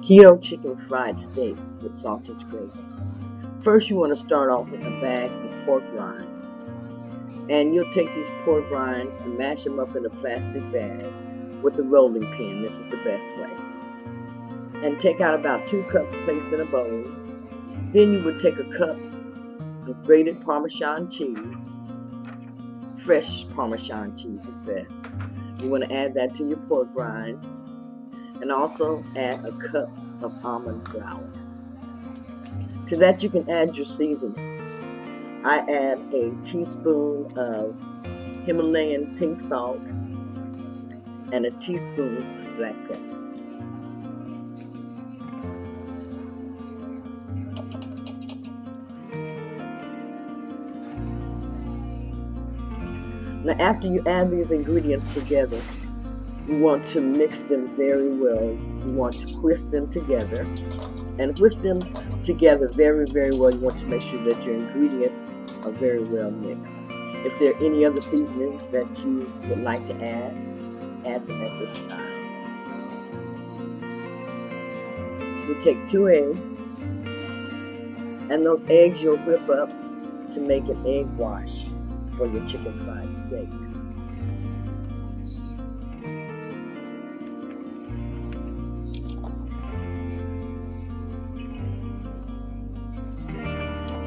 Keto chicken fried steak with sausage gravy. First, you want to start off with a bag of pork rinds. And you'll take these pork rinds and mash them up in a plastic bag with a rolling pin. This is the best way. And take out about 2 cups placed in a bowl. Then you would take a cup of grated Parmesan cheese. Fresh Parmesan cheese is best. You want to add that to your pork rinds. And also add a cup of almond flour. To that you can add your seasonings. I add a teaspoon of Himalayan pink salt and a teaspoon of black pepper. Now after you add these ingredients together, you want to mix them very well. You want to whisk them together. And whisk them together very, very well. You want to make sure that your ingredients are very well mixed. If there are any other seasonings that you would like to add them at this time. You take 2 eggs, and those eggs you'll whip up to make an egg wash for your chicken fried steaks.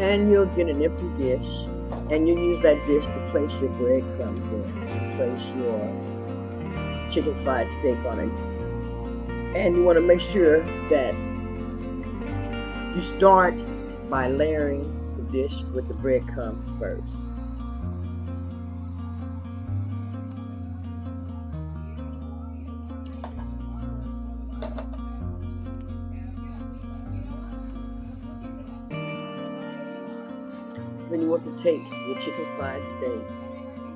And you'll get an empty dish, and you use that dish to place your breadcrumbs in. You place your chicken fried steak on it. And you want to make sure that you start by layering the dish with the breadcrumbs first. Then you want to take your chicken fried steak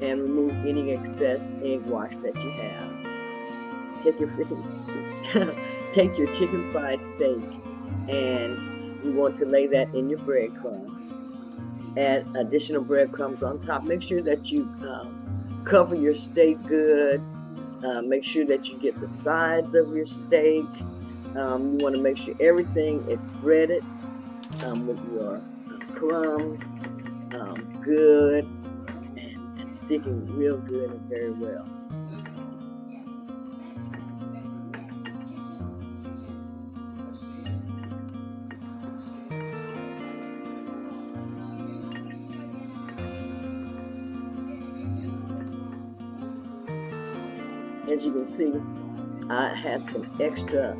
and remove any excess egg wash that you have. Take your chicken fried steak and you want to lay that in your breadcrumbs. Add additional breadcrumbs on top. Make sure that you cover your steak good. Make sure that you get the sides of your steak. You want to make sure everything is breaded with your crumbs. Good and sticking real good and very well. As you can see, I had some extra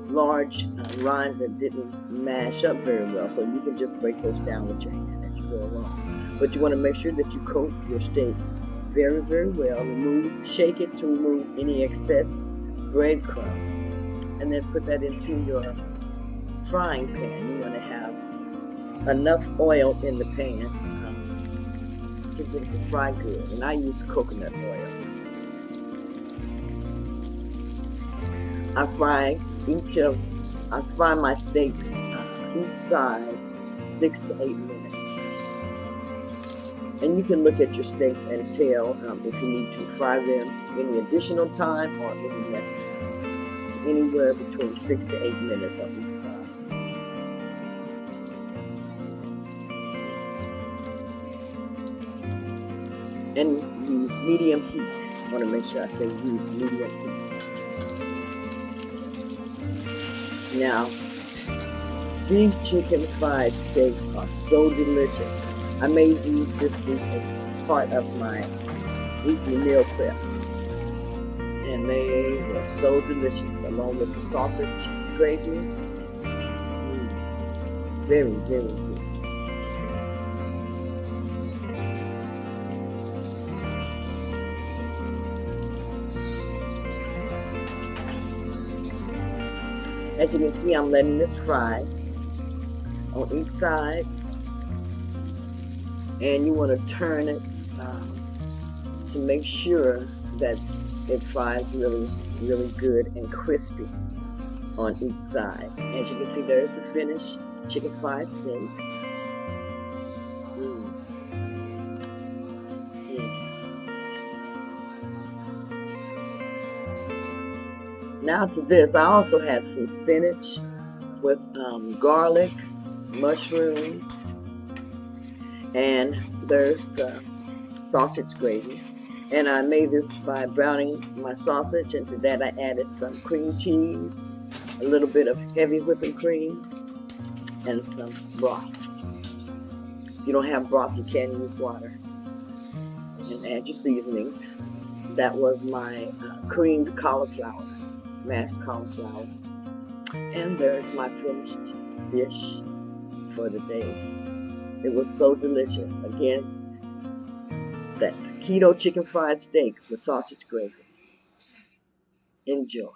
large rinds that didn't mash up very well, so you can just break those down with your hand as you go along. But you want to make sure that you coat your steak very, very well. Shake it to remove any excess breadcrumbs, and then put that into your frying pan. You want to have enough oil in the pan to get it to fry good, and I use coconut oil. I fry my steaks each side 6 to 8 minutes. And you can look at your steaks and tell if you need to fry them any additional time or any less time. So anywhere between 6 to 8 minutes on each side. And use medium heat. I want to make sure I say use medium heat. Now, these chicken fried steaks are so delicious. I made these this week as part of my weekly meal prep. And they were so delicious, along with the sausage gravy. Very, very good. As you can see, I'm letting this fry on each side. And you want to turn it to make sure that it fries really, really good and crispy on each side. As you can see, there's the finished chicken fried steaks. Now to this, I also had some spinach with garlic, mushrooms, and there's the sausage gravy. And I made this by browning my sausage, and to that I added some cream cheese, a little bit of heavy whipping cream, and some broth. If you don't have broth, you can use water. And add your seasonings. That was my creamed cauliflower, mashed cauliflower. And there's my finished dish for the day. It was so delicious. Again, that's keto chicken fried steak with sausage gravy. Enjoy.